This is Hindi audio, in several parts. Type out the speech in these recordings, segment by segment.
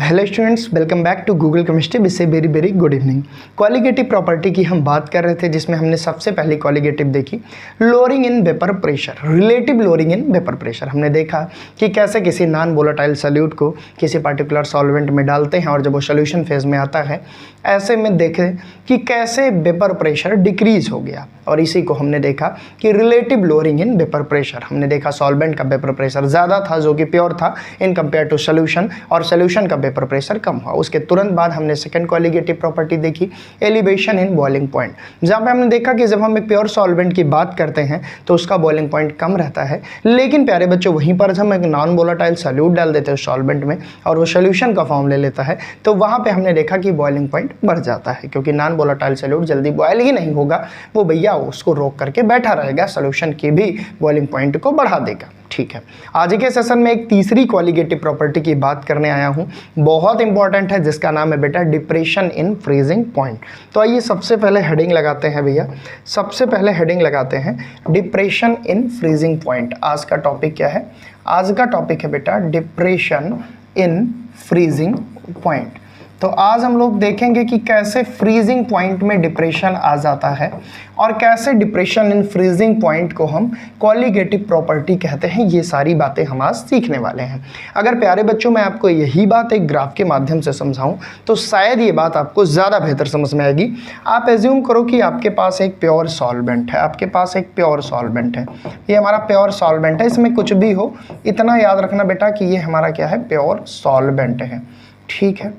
Hello students, welcome back to Google chemistry. Wish a very very good evening. Qualitative property की हम बात कर रहे थे, जिसमें हमने सबसे पहली क्वालिटेटिव देखी lowering in vapour pressure, relative lowering in vapour pressure. हमने देखा कि कैसे किसी नॉन वोलेटाइल सॉल्यूट को किसी पर्टिकुलर सॉल्वेंट में डालते हैं और जब वो सोल्यूशन फेज में आता है, ऐसे में देखें कि कैसे वेपर प्रेशर डिक्रीज हो गया। और इसी को हमने देखा कि relative lowering in vapour pressure. हमने देखा सॉल्वेंट का वेपर प्रेशर ज़्यादा था जो कि प्योर था इन कंपेयर टू सोल्यूशन, और सोल्यूशन का वेपर प्रेशर कम हुआ। उसके तुरंत बाद हमने सेकंड क्वालिटेटिव प्रॉपर्टी देखी एलिवेशन इन बॉइलिंग पॉइंट, जहाँ पे हमने देखा कि जब हम एक प्योर सॉल्वेंट की बात करते हैं तो उसका बॉइलिंग पॉइंट कम रहता है, लेकिन प्यारे बच्चों वहीं पर जब हम एक नॉन वोलेटाइल सॉल्यूट डाल देते हैं सॉल्वेंट में और वो सोल्यूशन का फॉर्म ले लेता है, तो वहाँ पे हमने देखा कि बॉइलिंग पॉइंट बढ़ जाता है, क्योंकि नॉन वोलेटाइल सॉल्यूट जल्दी बॉयल ही नहीं होगा, वो भैया उसको रोक करके बैठा रहेगा, सोल्यूशन की भी बॉइलिंग पॉइंट को बढ़ा देगा। ठीक है, आज के सेशन में एक तीसरी क्वालिटेटिव प्रॉपर्टी की बात करने आया हूं, बहुत इंपॉर्टेंट है, जिसका नाम है बेटा डिप्रेशन इन फ्रीजिंग पॉइंट। तो आइए सबसे पहले हेडिंग लगाते हैं भैया, सबसे पहले हेडिंग लगाते हैं डिप्रेशन इन फ्रीजिंग पॉइंट। आज का टॉपिक क्या है? आज का टॉपिक है बेटा डिप्रेशन इन फ्रीजिंग पॉइंट। तो आज हम लोग देखेंगे कि कैसे फ्रीजिंग पॉइंट में डिप्रेशन आ जाता है और कैसे डिप्रेशन इन फ्रीजिंग पॉइंट को हम क्वालिटेटिव प्रॉपर्टी कहते हैं। ये सारी बातें हम आज सीखने वाले हैं। अगर प्यारे बच्चों मैं आपको यही बात एक ग्राफ के माध्यम से समझाऊं तो शायद ये बात आपको ज़्यादा बेहतर समझ में आएगी। आप एज्यूम करो कि आपके पास एक प्योर सॉल्वेंट है, आपके पास एक प्योर सॉल्वेंट है, ये हमारा प्योर सॉल्वेंट है, इसमें कुछ भी हो इतना याद रखना बेटा कि ये हमारा क्या है, प्योर सॉल्वेंट है। ठीक है,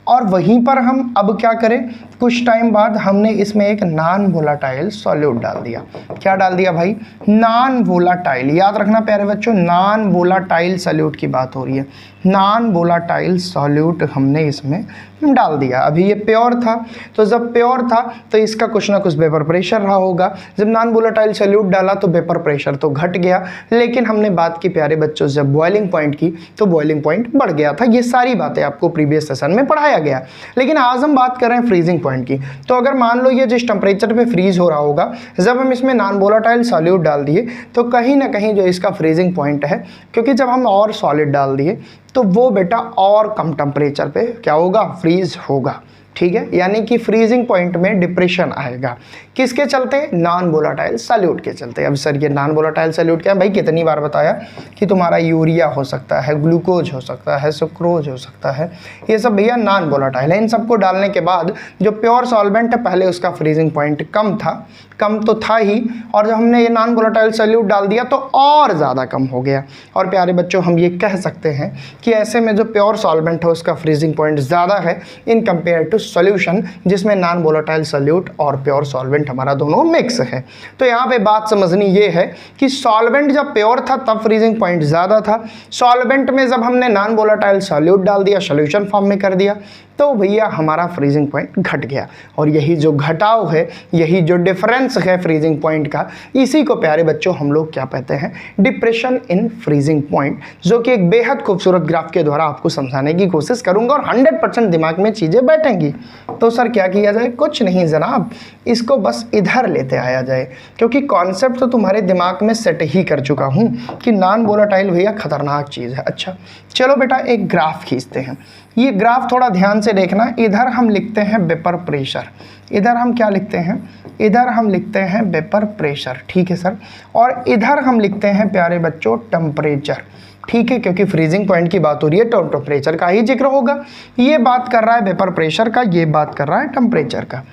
और वहीं पर हम अब क्या करें, कुछ टाइम बाद हमने इसमें एक नॉन वोलेटाइल सॉल्यूट डाल दिया। क्या डाल दिया भाई? Non volatile. याद रखना प्यारे बच्चों, नॉन वोलेटाइल सॉल्यूट की बात हो रही है। नॉन वोलेटाइल सॉल्यूट हमने इसमें डाल दिया। अभी ये प्योर था, तो जब प्योर था तो इसका कुछ ना कुछ वेपर प्रेशर रहा होगा। जब नॉन वोलेटाइल सॉल्यूट डाला तो वेपर प्रेशर तो घट गया, लेकिन हमने बात की प्यारे बच्चों जब बॉइलिंग पॉइंट की तो बॉइलिंग पॉइंट बढ़ गया था। ये सारी बातें आपको प्रीवियस सेशन में पढ़ाया गया, लेकिन आज हम बात कर रहे हैं फ्रीजिंग पॉइंट की। तो अगर मान लो ये जिस टेम्परेचर पे फ्रीज हो रहा होगा, जब हम इसमें नॉन वोलेटाइल सॉल्यूट डाल दिए तो कहीं ना कहीं जो इसका फ्रीजिंग पॉइंट है, क्योंकि जब हम और सॉलिड डाल दिए तो वो बेटा और कम टेम्परेचर पे क्या होगा, फ्रीज होगा। ठीक है, यानी कि फ्रीजिंग पॉइंट में डिप्रेशन आएगा। किसके चलते? नॉन वोलेटाइल सॉल्यूट के चलते। अब सर ये नॉन वोलेटाइल सॉल्यूट क्या है भाई? कितनी बार बताया कि तुम्हारा यूरिया हो सकता है, ग्लूकोज हो सकता है, सुक्रोज हो सकता है, ये सब भैया नॉन वोलेटाइल है। इन सबको डालने के बाद जो प्योर सॉल्वेंट है, पहले उसका फ्रीजिंग पॉइंट कम था, कम तो था ही, और जब हमने ये नॉन वोलेटाइल सॉल्यूट डाल दिया तो और ज़्यादा कम हो गया। और प्यारे बच्चों हम ये कह सकते हैं कि ऐसे में जो प्योर सॉल्वेंट है उसका फ्रीजिंग पॉइंट ज़्यादा है इन कंपेयर टू सॉल्यूशन, जिसमें नॉन वोलेटाइल सॉल्यूट और प्योर सॉल्वेंट हमारा दोनों मिक्स है। तो यहाँ पे बात समझनी ये है कि सॉल्वेंट जब प्योर था तब फ्रीजिंग पॉइंट ज़्यादा था, सॉल्वेंट में जब हमने नॉन वोलेटाइल सॉल्यूट डाल दिया, सॉल्यूशन फॉर्म में कर दिया, तो भैया हमारा फ्रीजिंग पॉइंट घट गया। और यही जो घटाव है, यही जो डिफरेंस है फ्रीजिंग पॉइंट का, इसी को प्यारे बच्चों हम लोग क्या कहते हैं, डिप्रेशन इन फ्रीजिंग पॉइंट, जो कि एक बेहद खूबसूरत ग्राफ के द्वारा आपको समझाने की कोशिश करूंगा और 100% दिमाग में चीज़ें बैठेंगी। तो सर क्या किया जाए? कुछ नहीं जनाब, इसको बस इधर लेते आया जाए, क्योंकि कॉन्सेप्ट तो तुम्हारे दिमाग में सेट ही कर चुका हूँ कि नॉन वोलेटाइल भैया खतरनाक चीज़ है। अच्छा चलो बेटा एक ग्राफ खींचते हैं। ये ग्राफ थोड़ा ध्यान से देखना। इधर हम लिखते हैं वेपर प्रेशर, इधर हम क्या लिखते हैं, इधर हम लिखते हैं वेपर प्रेशर। ठीक है सर, और इधर हम लिखते हैं प्यारे बच्चों टेम्परेचर। ठीक है, क्योंकि फ्रीजिंग पॉइंट की बात हो रही है तो टेम्परेचर का ही जिक्र होगा। ये बात कर रहा है वेपर प्रेशर का, ये बात कर रहा है टेम्परेचर का।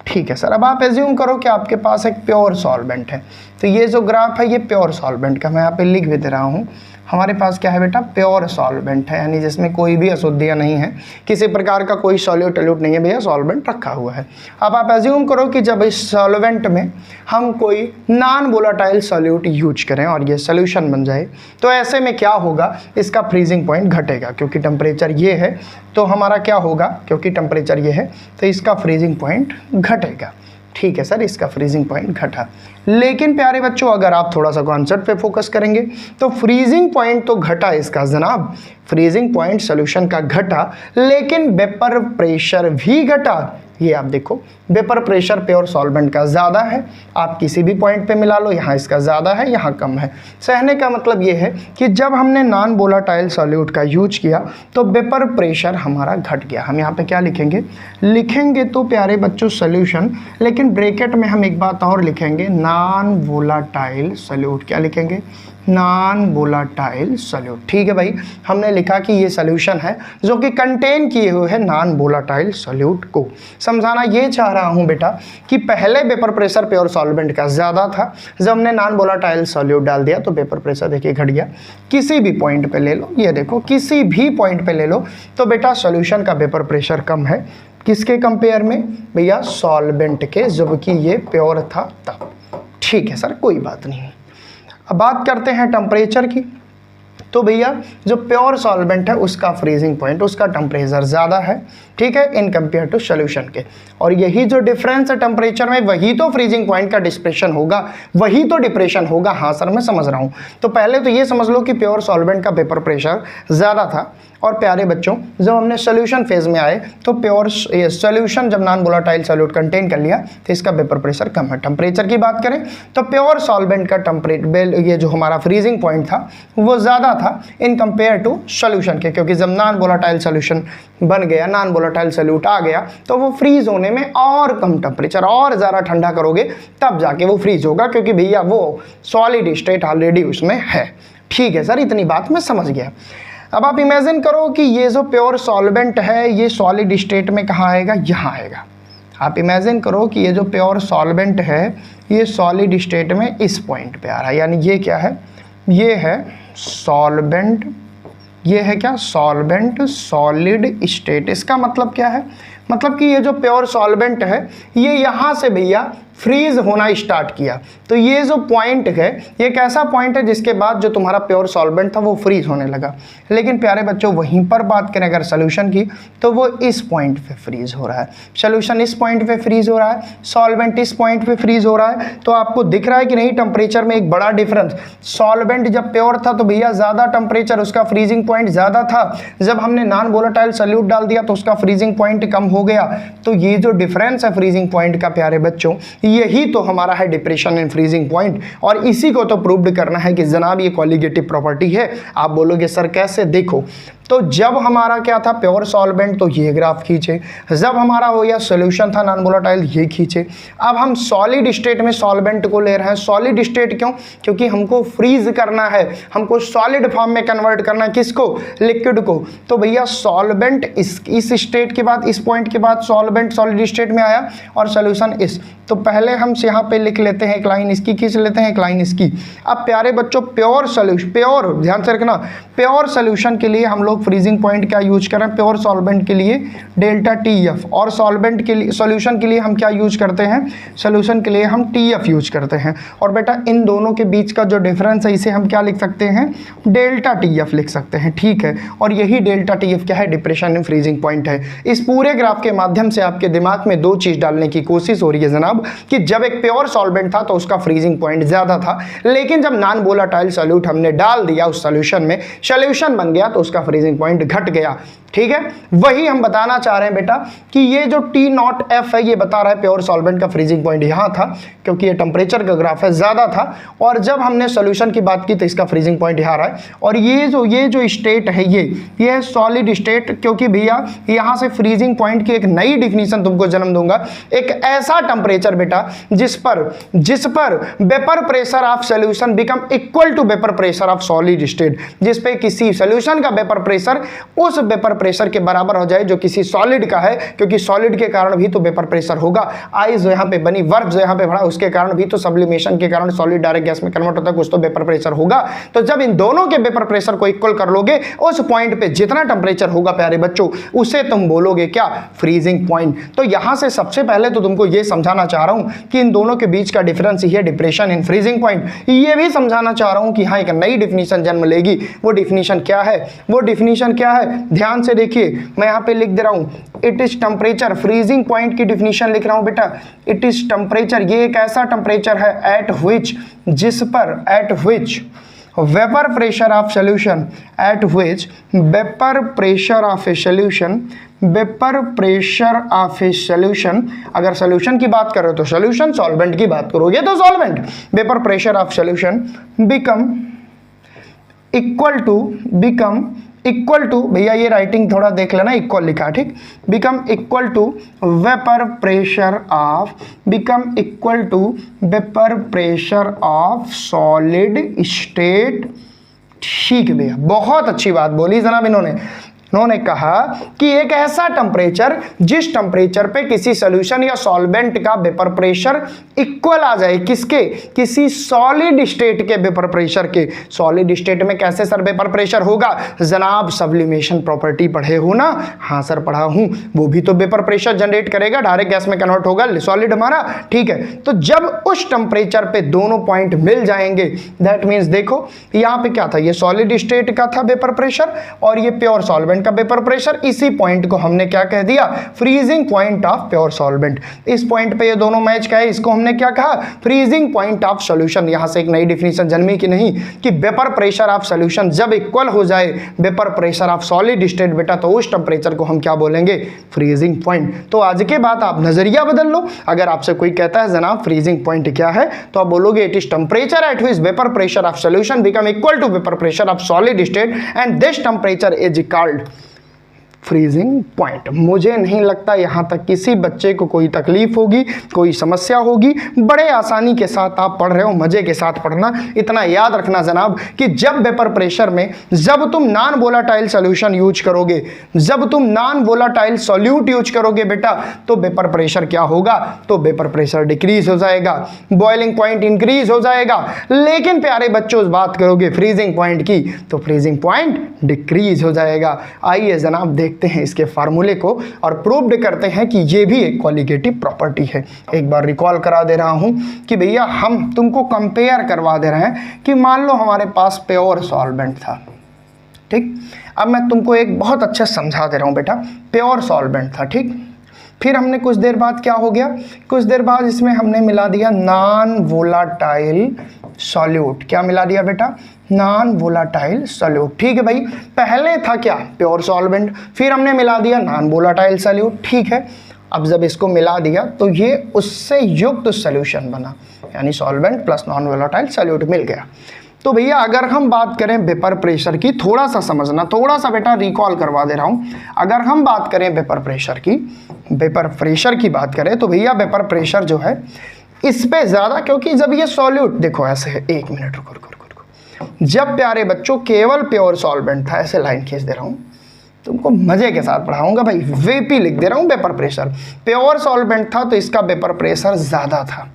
ठीक है सर, अब आप एज्यूम करो कि आपके पास एक प्योर सॉल्वेंट है, तो ये जो ग्राफ है ये प्योर सॉल्वेंट का, मैं यहाँ पे लिख भी दे रहा हूँ। हमारे पास क्या है बेटा? प्योर सॉल्वेंट है, यानी जिसमें कोई भी अशुद्धियाँ नहीं है, किसी प्रकार का कोई सॉल्यूट नहीं है भैया, सॉल्वेंट रखा हुआ है। अब आप एज्यूम करो कि जब इस सॉल्वेंट में हम कोई नॉन वोलेटाइल सॉल्यूट यूज करें और ये सोल्यूशन बन जाए, तो ऐसे में क्या होगा, इसका फ्रीजिंग पॉइंट घटेगा, क्योंकि टेम्परेचर ये है तो हमारा क्या होगा, क्योंकि टेम्परेचर ये है तो इसका फ्रीजिंग पॉइंट घटेगा। ठीक है सर, इसका फ्रीजिंग पॉइंट घटा। लेकिन प्यारे बच्चों अगर आप थोड़ा सा कॉन्सेप्ट पे फोकस करेंगे तो फ्रीजिंग पॉइंट तो घटा इसका जनाब, फ्रीजिंग पॉइंट सोल्यूशन का घटा, लेकिन वेपर प्रेशर भी घटा। ये आप देखो वेपर प्रेशर प्योर सॉल्वेंट का ज़्यादा है, आप किसी भी पॉइंट पे मिला लो, यहाँ इसका ज़्यादा है, यहाँ कम है। सहने का मतलब ये है कि जब हमने नॉन वोलेटाइल सॉल्यूट का यूज किया तो वेपर प्रेशर हमारा घट गया। हम यहाँ पे क्या लिखेंगे तो प्यारे बच्चों सोल्यूशन, लेकिन ब्रैकेट में हम एक बात और लिखेंगे, नॉन वोलेटाइल सॉल्यूट। क्या लिखेंगे? Non volatile solute. ठीक है भाई, हमने लिखा कि ये सॉल्यूशन है जो कि कंटेन किए हुए है नॉन वोलेटाइल सॉल्यूट को। समझाना ये चाह रहा हूँ बेटा कि पहले वेपर प्रेशर प्योर सॉल्वेंट का ज़्यादा था, जब हमने नॉन वोलेटाइल सॉल्यूट डाल दिया तो वेपर प्रेशर देखिए घट गया। किसी भी पॉइंट पे ले लो, ये देखो किसी भी पॉइंट पे ले लो तो बेटा सॉल्यूशन का वेपर प्रेशर कम है। किसके कंपेयर में भैया? सॉल्वेंट के, जबकि ये प्योर था तब। ठीक है सर, कोई बात नहीं। अब बात करते हैं टेम्परेचर की। तो भैया जो प्योर सॉल्वेंट है उसका फ्रीजिंग पॉइंट, उसका टेम्परेचर ज़्यादा है, ठीक है, इन कंपेयर टू सोल्यूशन के। और यही जो डिफरेंस है टेम्परेचर में, वही तो फ्रीजिंग पॉइंट का डिप्रेशन होगा, वही तो डिप्रेशन होगा। हाँ सर मैं समझ रहा हूँ। तो पहले तो ये समझ लो कि प्योर सॉल्वेंट का वेपर प्रेशर ज़्यादा था, और प्यारे बच्चों जब हमने सोल्यूशन फेज में आए तो प्योर सोल्यूशन जब नॉन वोलेटाइल सॉल्यूट कंटेन कर लिया तो इसका वेपर प्रेशर कम है। टेम्परेचर की बात करें तो प्योर सॉल्वेंट का ये जो हमारा फ्रीजिंग पॉइंट था वो ज़्यादा था इन कंपेयर टू सोल्यूशन के, क्योंकि जब नॉन वोलेटाइल सॉल्यूशन बन गया, नॉन वोलेटाइल सॉल्यूट आ गया, तो वो फ्रीज होने में और कम टेम्परेचर, और ज़्यादा ठंडा करोगे तब जाके वो फ्रीज होगा, क्योंकि भैया वो सॉलिड स्टेट ऑलरेडी उसमें है। ठीक है सर, इतनी बात मैं समझ गया। अब आप इमेजिन करो कि ये जो प्योर सॉल्वेंट है ये सॉलिड स्टेट में कहाँ आएगा? यहाँ आएगा। आप इमेजिन करो कि ये जो प्योर सॉल्वेंट है ये सॉलिड स्टेट में इस पॉइंट पे आ रहा है, यानी ये क्या है? ये है सॉल्वेंट, ये है क्या? Solvent solid state. इसका मतलब क्या है? मतलब कि ये जो प्योर सॉल्वेंट है ये यहाँ से भैया फ्रीज होना स्टार्ट किया। तो ये जो पॉइंट है ये कैसा पॉइंट है जिसके बाद जो तुम्हारा प्योर सॉल्वेंट था वो फ्रीज होने लगा। लेकिन प्यारे बच्चों वहीं पर बात करें अगर सोल्यूशन की तो वो इस पॉइंट पे फ्रीज हो रहा है, सोल्यूशन इस पॉइंट पे फ्रीज हो रहा है, सॉल्वेंट इस पॉइंट पे फ्रीज हो रहा है। तो आपको दिख रहा है कि नहीं टेम्परेचर में एक बड़ा डिफरेंस। सॉल्वेंट जब प्योर था तो भैया ज़्यादा टेम्परेचर, उसका फ्रीजिंग पॉइंट ज़्यादा था। जब हमने नॉन वोलेटाइल सॉल्यूट डाल दिया तो उसका फ्रीजिंग पॉइंट कम हो गया। तो ये जो डिफरेंस है फ्रीजिंग पॉइंट का प्यारे बच्चों, यही तो हमारा है डिप्रेशन इन फ्रीजिंग पॉइंट। और इसी को तो प्रूव्ड करना है कि जनाब ये कॉलिगेटिव प्रॉपर्टी है। आप बोलोगे सर कैसे? देखो, तो जब हमारा क्या था प्योर सॉल्वेंट तो ये ग्राफ खींचे, जब हमारा हो या सोल्यूशन था नॉन वोलेटाइल ये खींचे। अब हम सॉलिड स्टेट में सॉल्वेंट को ले रहे हैं। सॉलिड स्टेट क्यों? क्योंकि हमको फ्रीज करना है, हमको सॉलिड फॉर्म में कन्वर्ट करना है। किसको? लिक्विड को। तो भैया सॉल्वेंट इस स्टेट के बाद, इस पॉइंट के बाद सॉल्वेंट सॉलिड स्टेट में आया और सोल्यूशन इस। तो पहले हम यहाँ पे लिख लेते हैं, एक लाइन इसकी खींच लेते हैं, एक लाइन इसकी। अब प्यारे बच्चों प्योर सोल्यूशन, प्योर ध्यान से रखना, प्योर सोल्यूशन के लिए हम लोग फ्रीजिंग पॉइंट क्या यूज करें? प्योर सॉल्वेंट के लिए डेल्टा TF, और सॉल्वेंट के लिए, सॉल्यूशन के लिए हम क्या यूज करते हैं? सॉल्यूशन के लिए हम TF यूज करते हैं। और बेटा इन दोनों के बीच का जो डिफरेंस है इसे हम क्या लिख सकते हैं? डेल्टा TF लिख सकते हैं। ठीक है, और यही डेल्टा TF क्या है? डिप्रेशन इन फ्रीजिंग पॉइंट है। इस पूरे ग्राफ के माध्यम से आपके दिमाग में दो चीज डालने की कोशिश हो रही है जनाब, कि जब एक प्योर सॉल्वेंट था तो उसका फ्रीजिंग पॉइंट ज्यादा था, लेकिन जब नॉन वोलेटाइल सॉल्यूट हमने डाल दिया उस सॉल्यूशन में, सॉल्यूशन बन गया तो उसका फ्रीजिंग पॉइंट घट गया। ठीक है, वही हम बताना चाह रहे हैं बेटा कि ये जो T0F है ये बता रहा है प्योर सॉल्वेंट का फ्रीजिंग पॉइंट यहाँ था, क्योंकि ये टेम्परेचर का ग्राफ है, ज़्यादा था। और जब हमने सॉल्यूशन की बात की तो इसका फ्रीजिंग पॉइंट यहाँ रहा है। और ये जो स्टेट है ये है सॉलिड स्टेट, क्योंकि भैया यहाँ से फ्रीजिंग पॉइंट की एक नई डिफिनीशन तुमको जन्म दूंगा। एक ऐसा टेम्परेचर बेटा जिस पर vapour pressure of solution become equal to vapour pressure of solid state, जिस पे किसी सॉल्यूशन का वेपर प्रेशर उस वेपर प्रेशर के बराबर हो जाए जो किसी सॉलिड का है, क्योंकि सॉलिड के कारण भी तो वेपर प्रेशर होगा। आइस जो यहाँ पे बनी, वर्क जो यहाँ पे बढ़ा, उसके कारण भी तो सब्लिमेशन के कारण सॉलिड डायरेक्ट गैस में कन्वर्ट होता है, कुछ तो वेपर प्रेशर होगा। तो जब इन दोनों के वेपर प्रेशर को इक्वल कर लोगे, उस पॉइंट पे जितना टेम्परेचर होगा प्यारे बच्चों उसे तुम बोलोगे क्या? Freezing point. तो यहां से सबसे पहले तो तुमको ये समझाना चाह रहा हूं कि इन दोनों के बीच का डिफरेंस ही है डिप्रेशन इन फ्रीजिंग पॉइंट। ये भी समझाना चाह रहा हूं कि हाँ एक नई डिफिनीशन जन्म लेगी। वो डिफिनीशन क्या है? वो डिफिनीशन क्या है? ध्यान से देखिए, मैं यहाँ पे लिख दे रहा हूं, it is temperature. Freezing point की डिफिनीशन लिख रहा हूं बेटा, इट इज टेम्परेचर। ये एक ऐसा टेम्परेचर है एट विच, जिस पर, eight which vapour pressure of solution eight which vapour pressure of a solution, vapour pressure of a solution, अगर सोल्यूशन की बात करो तो सोल्यूशन, सॉल्वेंट की बात करोगे तो solvent, vapour pressure of solution become equal to भैया ये राइटिंग थोड़ा देख लेना, इक्वल लिखा, ठीक, become equal to vapour pressure of solid state. ठीक है भैया, बहुत अच्छी बात बोली जनाब इन्होंने कहा कि एक ऐसा टेम्परेचर जिस टेम्परेचर पे किसी सॉल्यूशन या सॉल्वेंट का वेपर प्रेशर इक्वल आ जाए, किसके, किसी सॉलिड स्टेट के वेपर प्रेशर के। सॉलिड स्टेट में कैसे सर वेपर प्रेशर होगा जनाब, सब्लिमेशन प्रॉपर्टी पढ़े हो ना? हाँ सर पढ़ा हूं, वो भी तो वेपर प्रेशर जनरेट करेगा, डायरेक्ट गैस में कन्वर्ट होगा सॉलिड हमारा, ठीक है। तो जब उस टेम्परेचर पे दोनों पॉइंट मिल जाएंगे, दैट मीन्स देखो यहां पे क्या था, ये सॉलिड स्टेट का था वेपर प्रेशर और ये प्योर सॉल्वेंट का वेपर प्रेशर, इसी पॉइंट को हमने क्या कह दिया, freezing point of pure solvent. इस पॉइंट पे ये दोनों मैच का है, इसको हमने क्या कहा, फ्रीजिंग पॉइंट ऑफ सॉल्यूशन। यहां से एक नई डिफिनेशन जन्मी कि नहीं, कि वेपर प्रेशर ऑफ सॉल्यूशन जब इक्वल हो जाए vapour pressure of solid state बेटा, तो उस टेम्परेचर को हम क्या बोलेंगे, फ्रीजिंग पॉइंट। तो आज के बाद आप नजरिया बदल लो, अगर आपसे कोई कहता है जनाब फ्रीजिंग पॉइंट क्या है, तो आप बोलोगे it is temperature at which vapour pressure of solution become equal to vapour pressure of solid state and this temperature is called freezing point. मुझे नहीं लगता यहां तक किसी बच्चे को कोई तकलीफ होगी, कोई समस्या होगी, बड़े आसानी के साथ आप पढ़ रहे हो, मजे के साथ पढ़ना। इतना याद रखना जनाब कि जब वेपर प्रेशर में जब तुम नॉन वोलाटाइल सॉल्यूशन यूज करोगे, जब तुम नॉन वोलाटाइल सॉल्यूट यूज करोगे बेटा, तो वेपर प्रेशर क्या होगा, तो वेपर प्रेशर डिक्रीज हो जाएगा, बॉइलिंग पॉइंट इंक्रीज हो जाएगा। लेकिन प्यारे बच्चों बात करोगे फ्रीजिंग पॉइंट की, तो फ्रीजिंग पॉइंट डिक्रीज हो जाएगा। आइए जनाब देखते हैं इसके फार्मूले को और प्रूव्ड करते हैं कि ये भी एक कॉलिगेटिव प्रॉपर्टी है। एक बार रिकॉल करा दे रहा हूं कि भैया हम तुमको कंपेयर करवा दे रहे हैं कि मान लो हमारे पास प्योर सॉल्वेंट था, ठीक। अब मैं तुमको एक बहुत अच्छा समझा दे रहा हूं बेटा, प्योर सॉल्वेंट था, ठीक। फिर हमने कुछ देर बाद क्या हो गया, कुछ देर बाद इसमें हमने मिला दिया नॉन वोलाटाइल सॉल्यूट। क्या मिला दिया बेटा, नॉन वोलाटाइल सॉल्यूट, ठीक है भाई। पहले था क्या, प्योर सॉल्वेंट, फिर हमने मिला दिया नॉन वोलाटाइल सॉल्यूट, ठीक है। अब जब इसको मिला दिया तो ये उससे युक्त सॉल्यूशन बना, यानी solvent plus non volatile solute मिल गया। तो भैया अगर हम बात करें वेपर प्रेशर की, थोड़ा सा समझना, थोड़ा सा बेटा रिकॉल करवा दे रहा हूं। अगर हम बात करें वेपर प्रेशर की, वेपर प्रेशर की बात करें तो भैया वेपर प्रेशर जो है इस पे ज़्यादा, क्योंकि जब ये सॉल्यूट देखो ऐसे है, एक मिनट रुको, जब प्यारे बच्चों केवल प्योर सॉल्वेंट था, ऐसे लाइन खींच दे रहा हूँ, तुमको मजे के साथ पढ़ाऊंगा भाई, वेपी लिख दे रहा हूँ, वेपर प्रेशर। प्योर सॉल्वेंट था तो इसका वेपर प्रेशर ज़्यादा था,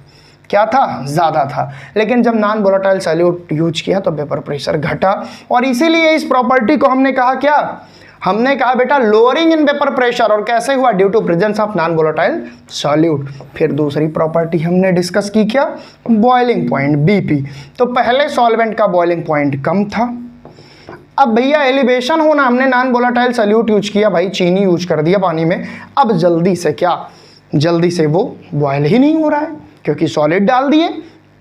क्या था, ज़्यादा था। लेकिन जब नॉन वोलाटाइल सॉल्यूट यूज किया तो वेपर प्रेशर घटा, और इसीलिए इस प्रॉपर्टी को हमने कहा क्या, हमने कहा बेटा लोअरिंग इन वेपर प्रेशर। और कैसे हुआ, due to presence of non volatile solute. फिर दूसरी प्रॉपर्टी हमने डिस्कस की क्या, बॉइलिंग पॉइंट बीपी। तो पहले सॉल्वेंट का बॉइलिंग पॉइंट कम था, अब भैया एलिवेशन होना, हमने नॉन वोलाटाइल सॉल्यूट यूज किया भाई, चीनी यूज कर दिया पानी में। अब जल्दी से क्या, जल्दी से वो बॉयल ही नहीं हो रहा है, क्योंकि सॉलिड डाल दिए,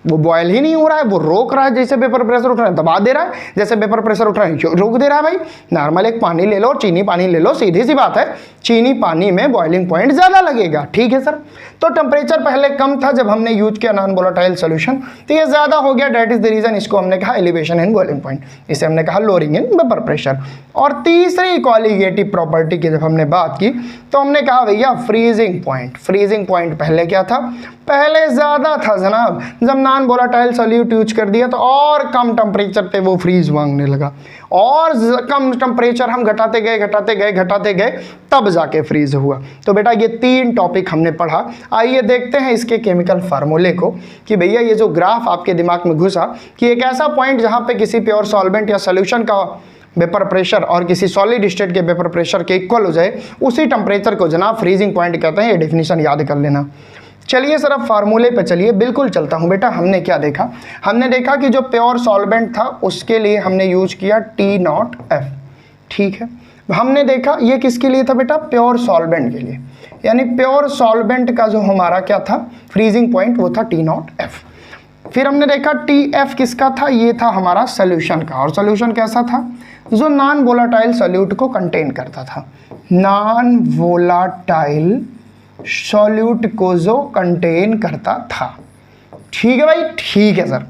वो बॉयल ही नहीं हो रहा है, वो रोक रहा है। जैसे वेपर प्रेशर उठ रहा है दबा दे रहा है, जैसे वेपर प्रेशर उठ रहा है रोक दे रहा है भाई। नॉर्मल एक पानी ले लो और चीनी पानी ले लो, सीधी सी बात है, चीनी पानी में बॉइलिंग पॉइंट ज़्यादा लगेगा, ठीक है सर। तो टेम्परेचर पहले कम था जब हमने यूज किया नॉन वोलाटाइल सोल्यूशन, तो ये ज़्यादा हो गया, डेट इज द रीजन इसको हमने कहा एलिवेशन इन बॉइलिंग पॉइंट, इसे हमने कहा लोअरिंग इन वेपर प्रेशर। और तीसरी कॉलिगेटिव प्रॉपर्टी की जब हमने बात की तो हमने कहा भैया फ्रीजिंग पॉइंट। फ्रीजिंग पॉइंट पहले क्या था, पहले ज़्यादा था जनाब, जब नॉन वोलाटाइल सॉल्यूट यूज कर दिया तो और कम टेम्परेचर पे वो फ्रीज मांगने लगा, और कम टेम्परेचर हम घटाते गए तब जाके फ्रीज हुआ। तो बेटा ये तीन टॉपिक हमने पढ़ा। आइए देखते हैं इसके केमिकल फार्मूले को, कि भैया ये जो ग्राफ आपके दिमाग में घुसा कि एक ऐसा पॉइंट जहाँ पे किसी प्योर सॉल्वेंट या सोल्यूशन का वेपर प्रेशर और किसी सॉलिड स्टेट के वेपर प्रेशर के इक्वल हो जाए, उसी टेम्परेचर को जनाब फ्रीजिंग पॉइंट कहते हैं। ये डेफिनेशन याद कर लेना। चलिए सर अब फार्मूले पे चलिए, बिल्कुल चलता हूँ बेटा। हमने क्या देखा, हमने देखा कि जो प्योर सॉल्वेंट था उसके लिए हमने यूज किया T0F, ठीक है। हमने देखा ये किसके लिए था बेटा, प्योर सॉल्वेंट के लिए, यानी प्योर सॉल्वेंट का जो हमारा क्या था फ्रीजिंग पॉइंट वो था T0F। फिर हमने देखा TF किसका था, ये था हमारा सोल्यूशन का, और सोल्यूशन कैसा था, जो नॉन वोलाटाइल सॉल्यूट को कंटेन करता था, नॉन वोलाटाइल सॉल्यूट को जो कंटेन करता था। ठीक है भाई, ठीक है सर।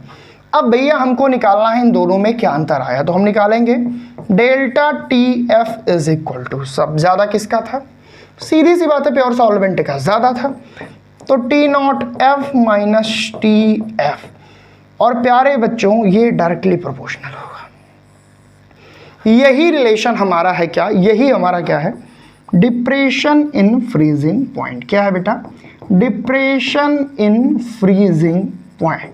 अब भैया हमको निकालना है इन दोनों में क्या अंतर आया, तो हम निकालेंगे delta TF is equal to, सब ज्यादा किसका था, सीधी सी बात है प्योर सॉल्वेंट का ज्यादा था, तो T0F माइनस TF, और प्यारे बच्चों ये डायरेक्टली प्रोपोर्शनल होगा। यही रिलेशन हमारा है क्या, यही हमारा क्या है, डिप्रेशन इन फ्रीजिंग पॉइंट। क्या है बेटा, डिप्रेशन इन फ्रीजिंग पॉइंट,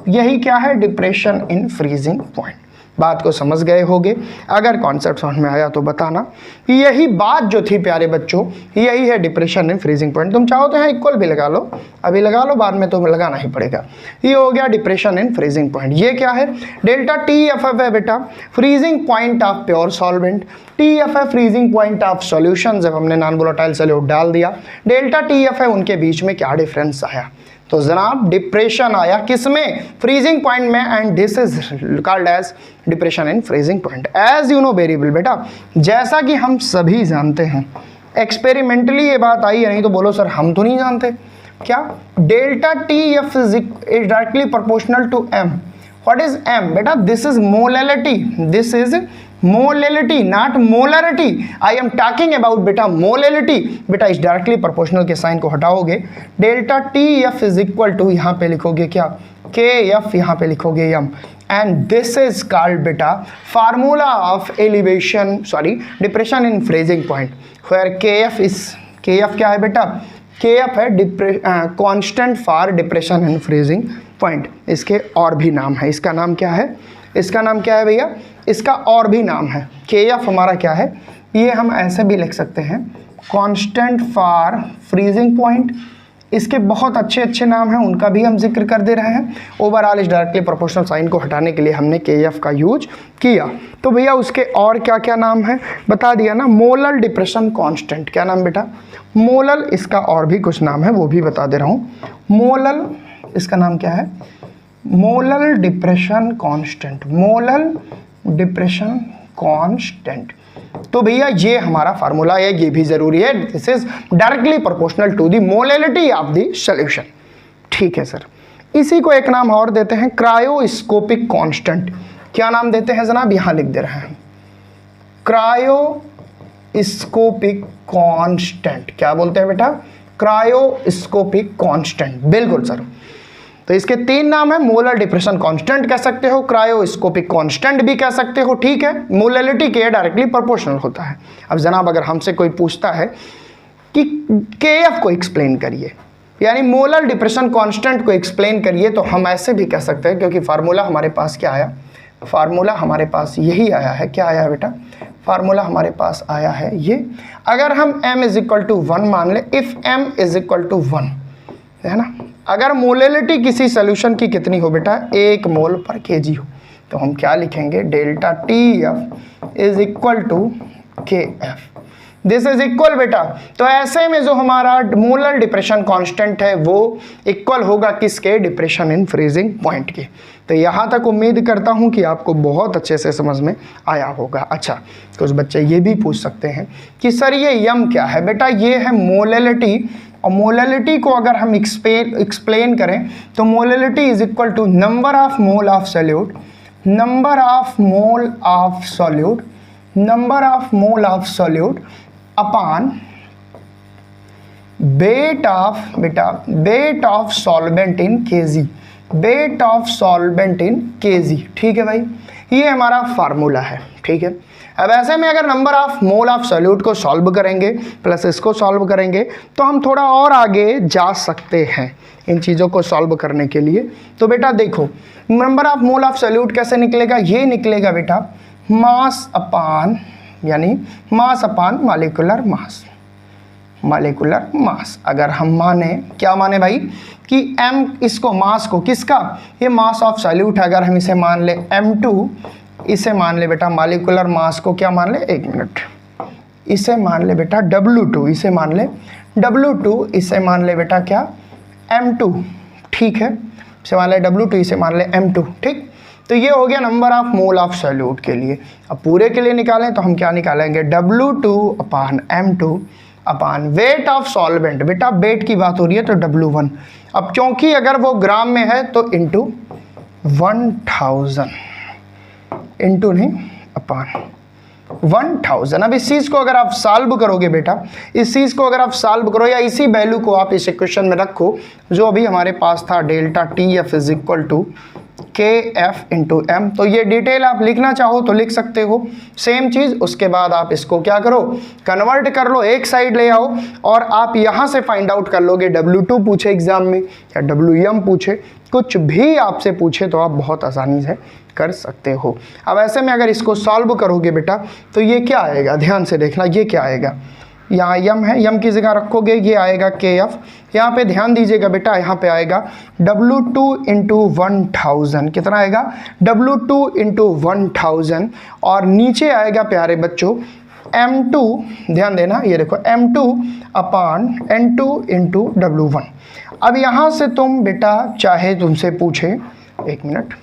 यही क्या है, डिप्रेशन इन फ्रीजिंग पॉइंट। बात को समझ गए होगे, अगर कॉन्सेप्ट समझ में आया तो बताना। यही बात जो थी प्यारे बच्चों, यही है डिप्रेशन इन फ्रीजिंग पॉइंट। तुम चाहो तो यहाँ इक्वल भी लगा लो, अभी लगा लो, बाद में तो लगाना ही पड़ेगा। ये हो गया डिप्रेशन इन फ्रीजिंग पॉइंट। ये क्या है, डेल्टा TFF है बेटा, freezing point of pure solvent, TF freezing point of solution, जब हमने नॉन वोलेटाइल सॉल्यूट डाल दिया, डेल्टा TF है, उनके बीच में क्या डिफरेंस आया, तो जनाब डिप्रेशन आया किसमें, फ्रीजिंग पॉइंट में, and this is called as depression in freezing point. As you know variable बेटा, जैसा कि हम सभी जानते हैं, एक्सपेरिमेंटली ये बात आई है, नहीं तो बोलो सर हम तो नहीं जानते। क्या, delta TF is directly proportional to M। What is M बेटा, this is molality, this is molality not molarity, I am talking about बेटा मोलैलिटी। बेटा इस डायरेक्टली प्रोपोर्शनल के साइन को हटाओगे, delta TF is equal to, यहाँ पे लिखोगे क्या, KF, यहाँ पे लिखोगे M, and this is called बेटा formula of elevation, sorry depression in freezing point, where KF क्या है बेटा, KF है constant for depression in freezing point. इसके और भी नाम है, इसका नाम क्या है, इसका नाम क्या है भैया, इसका और भी नाम है। KF हमारा क्या है, ये हम ऐसे भी लिख सकते हैं, कांस्टेंट फॉर फ्रीजिंग पॉइंट। इसके बहुत अच्छे अच्छे नाम हैं, उनका भी हम जिक्र कर दे रहे हैं। ओवरऑल इस डायरेक्टली प्रोपोर्शनल साइन को हटाने के लिए हमने KF का यूज किया। तो भैया उसके और क्या क्या नाम है बता दिया ना, मोलल डिप्रेशन कांस्टेंट, क्या नाम बेटा, मोलल, इसका और भी कुछ नाम है वो भी बता दे रहा हूँ। मोलल, इसका नाम क्या है, molal depression constant, molal depression constant. तो भैया ये हमारा फार्मूला है, ये भी जरूरी है, this is directly proportional to the molality of the solution. ठीक है सर, इसी को एक नाम और देते हैं, क्रायोस्कोपिक कांस्टेंट। क्या नाम देते हैं जनाब, यहां लिख दे रहे हैं, क्रायोस्कोपिक कांस्टेंट। क्या बोलते हैं बेटा, क्रायोस्कोपिक कांस्टेंट, बिल्कुल सर। तो इसके तीन नाम है, मोलर डिप्रेशन कांस्टेंट कह सकते हो, क्रायोस्कोपिक कांस्टेंट भी कह सकते हो। ठीक है, मोलैलिटी के डायरेक्टली प्रोपोर्शनल होता है। अब जनाब अगर हमसे कोई पूछता है कि KF को एक्सप्लेन करिए, यानी मोलर डिप्रेशन कांस्टेंट को एक्सप्लेन करिए, तो हम ऐसे भी कह सकते हैं, क्योंकि फार्मूला हमारे पास क्या आया, फार्मूला हमारे पास यही आया है। क्या आया बेटा, फार्मूला हमारे पास आया है ये, अगर हम M इज इक्वल टू 1 मान ले, if M is equal to 1 है ना, अगर मोलैलिटी किसी सोल्यूशन की कितनी हो बेटा, 1 मोल पर kg हो, तो हम क्या लिखेंगे, delta TF is equal to KF, this is equal बेटा। तो ऐसे में जो हमारा मोलर डिप्रेशन कांस्टेंट है वो इक्वल होगा किसके, डिप्रेशन इन फ्रीजिंग पॉइंट के। तो यहाँ तक उम्मीद करता हूँ कि आपको बहुत अच्छे से समझ में आया होगा। अच्छा, कुछ बच्चे ये भी पूछ सकते हैं कि सर ये M क्या है, बेटा ये है मोलैलिटी, और मोलैलिटी को अगर हम एक्सप्लेन करें तो molality is equal to number of mole of solute, number of mole of solute, number of mole of solute upon weight of बेटा, weight of solvent in kg, weight of solvent in kg। ठीक है भाई, ये हमारा फार्मूला है। ठीक है, अब ऐसे में अगर number of mole of solute को सॉल्व करेंगे प्लस इसको सॉल्व करेंगे तो हम थोड़ा और आगे जा सकते हैं इन चीज़ों को सॉल्व करने के लिए। तो बेटा देखो, number of mole of solute कैसे निकलेगा, ये निकलेगा बेटा मास अपान, यानी मास अपान मॉलिक्यूलर मास, मॉलिक्यूलर मास। अगर हम माने, क्या माने भाई, कि M इसको मास को, किसका, ये मास ऑफ सॉल्यूट है, अगर हम इसे मान ले M2, इसे मान ले बेटा मॉलिक्यूलर मास को, क्या मान ले, 1 मिनट, इसे मान ले बेटा W2, इसे मान ले W2, इसे मान ले बेटा क्या, M2। ठीक है, इसे मान लें W2, इसे मान लें M2, ठीक। तो ये हो गया number of mole of solute के लिए। अब पूरे के लिए निकालें तो हम क्या निकालेंगे, W2 upon M2 upon wait of solvent. बेटा वेट की बात हो रही है तो W1। अब क्योंकि अगर वो ग्राम में है तो इंटू 1000, इंटू नहीं अपान 1000। अब इस चीज़ को अगर आप सॉल्व करोगे बेटा, इस चीज़ को अगर आप सॉल्व करो या इसी वैल्यू को आप इस इक्वेशन में रखो जो अभी हमारे पास था, delta TF is equal to KF into M। तो ये डिटेल आप लिखना चाहो तो लिख सकते हो, सेम चीज़। उसके बाद आप इसको क्या करो, कन्वर्ट कर लो, एक साइड ले आओ और आप यहाँ से फाइंड आउट कर लोगे। W2 पूछे एग्जाम में या WM पूछे, कुछ भी आपसे पूछे तो आप बहुत आसानी से कर सकते हो। अब ऐसे में अगर इसको सॉल्व करोगे बेटा तो ये क्या आएगा, ध्यान से देखना, ये क्या आएगा, यहाँ यम है, यम की जगह रखोगे ये आएगा KF। यहाँ पे ध्यान दीजिएगा बेटा, यहाँ पे आएगा W2 इंटू 1000, कितना आएगा, W2 इंटू 1000, और नीचे आएगा प्यारे बच्चों M2, ध्यान देना, ये देखो M2 अपान N2 इंटू W1। अब यहाँ से तुम बेटा चाहे तुमसे पूछे, एक मिनट,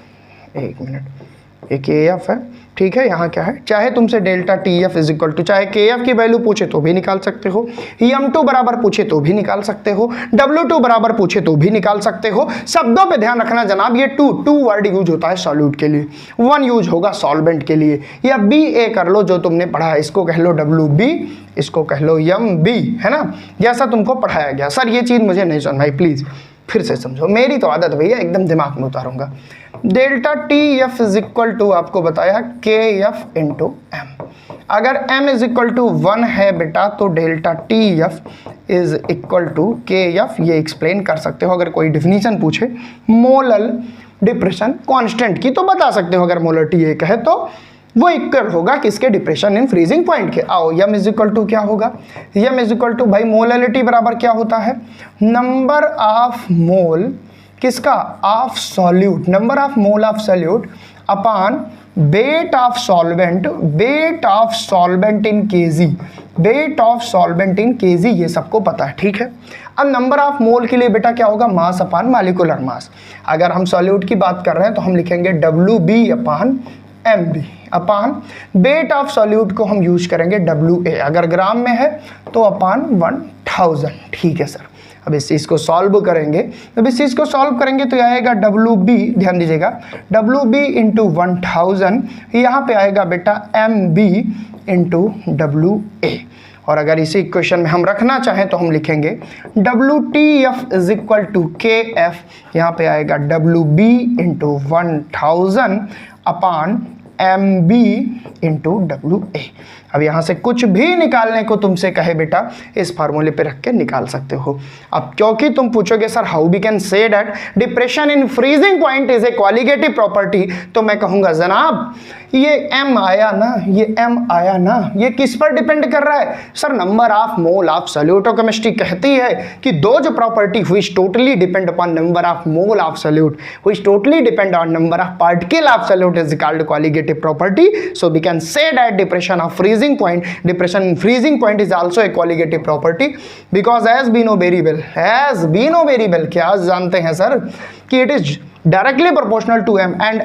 ये KF है, ठीक है, यहाँ क्या है, चाहे तुमसे delta TF is equal to, चाहे KF की वैल्यू पूछे तो भी निकाल सकते हो, M2 बराबर पूछे तो भी निकाल सकते हो, W2 बराबर पूछे तो भी निकाल सकते हो। शब्दों पे ध्यान रखना जनाब, ये टू वर्ड यूज होता है सॉल्यूट के लिए, 1 यूज होगा सॉल्वेंट के लिए। या BA कर लो जो तुमने पढ़ा है, इसको कह लो WB, इसको कह लो MB, है ना, जैसा तुमको पढ़ाया गया। सर ये चीज़ मुझे नहीं समझ, प्लीज़ फिर से समझो, मेरी तो आदत भैया एकदम दिमाग में उतारूंगा। Delta TF is equal to आपको बताया KF इंटू M। अगर M इज इक्वल टू 1 है बेटा तो delta TF is equal to KF, ये एक्सप्लेन कर सकते हो। अगर कोई डिफिनीशन पूछे मोलल डिप्रेशन कांस्टेंट की तो बता सकते हो, अगर मोलरिटी 1 है तो वो इक्वल होगा किसके, डिप्रेशन इन फ्रीजिंग पॉइंट के। आओ M इज इक्वल टू क्या होगा, M इज इक्वल टू भाई मोलरिटी बराबर क्या होता है, नंबर ऑफ मोल किसका, of solute, number of mole of solute upon wait of solvent, wait of solvent in KG, wait of solvent in KG, ये सबको पता है, ठीक है। अब नंबर ऑफ मोल के लिए बेटा क्या होगा, मास अपान मॉलिक्यूलर मास। अगर हम सॉल्यूट की बात कर रहे हैं तो हम लिखेंगे WB upon MB upon weight of solute को हम यूज करेंगे WA, अगर ग्राम में है तो अपान 1000, ठीक है सर। अब इस चीज़ को सॉल्व करेंगे, अब इस चीज़ को सॉल्व करेंगे तो आएगा WB, ध्यान दीजिएगा, WB इंटू 1000, यहाँ पे आएगा बेटा MB इंटू WA। और अगर इसी इक्वेशन में हम रखना चाहें तो हम लिखेंगे WTF is equal to KF, यहाँ पे आएगा WB into 1000 upon MB into WA। अब यहाँ से कुछ भी निकालने को तुमसे कहे बेटा, इस फार्मूले पे रख के निकाल सकते हो। अब क्योंकि तुम पूछोगे sir how we can say that depression in freezing point is a qualitative property, तो मैं कहूँगा जनाब ये M आया ना, ये M आया ना, ये किस पर डिपेंड कर रहा है sir, number of mole of solute. Chemistry कहती है कि दो जो प्रॉपर्टी हुई totally depend upon number of mole of solute, हुई totally depend on number of particle of solute is called qualitative property. So we can say that depression of freezing point, depression in freezing point is also a qualitative property because as we know very well, as we know very well, क्या जानते हैं सर कि it is directly proportional to M and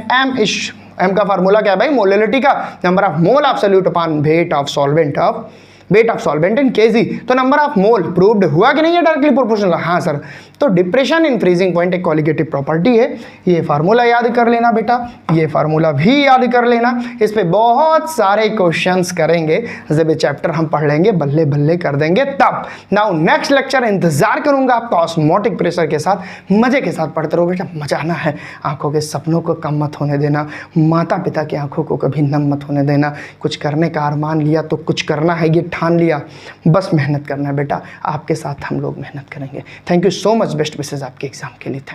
M का फार्मूला क्या है भाई, मोलरिटी का, number of mole of solute upon weight of solvent of, weight of solvent in KG. तो नंबर ऑफ मोल प्रूव्ड हुआ कि नहीं है डायरेक्टली प्रोपोर्शनल, हाँ सर। तो डिप्रेशन इन फ्रीजिंग पॉइंट एक क्वालिटेटिव प्रॉपर्टी है। ये फार्मूला याद कर लेना बेटा, ये फार्मूला भी याद कर लेना। इस पे बहुत सारे क्वेश्चंस करेंगे जब ये चैप्टर हम पढ़ लेंगे, बल्ले बल्ले कर देंगे तब। नाउ नेक्स्ट लेक्चर इंतजार करूंगा आपका ऑस्मोटिक प्रेशर के साथ, मजे के साथ पढ़ते रहो बेटा, मजा आना है। आंखों के सपनों को कम मत होने देना, माता पिता की आंखों को कभी नम मत होने देना। कुछ करने का अरमान लिया तो कुछ करना है, ये ठान लिया, बस मेहनत करना है बेटा, आपके साथ हम लोग मेहनत करेंगे। Thank you so much, best wishes आपके एग्जाम के लिए।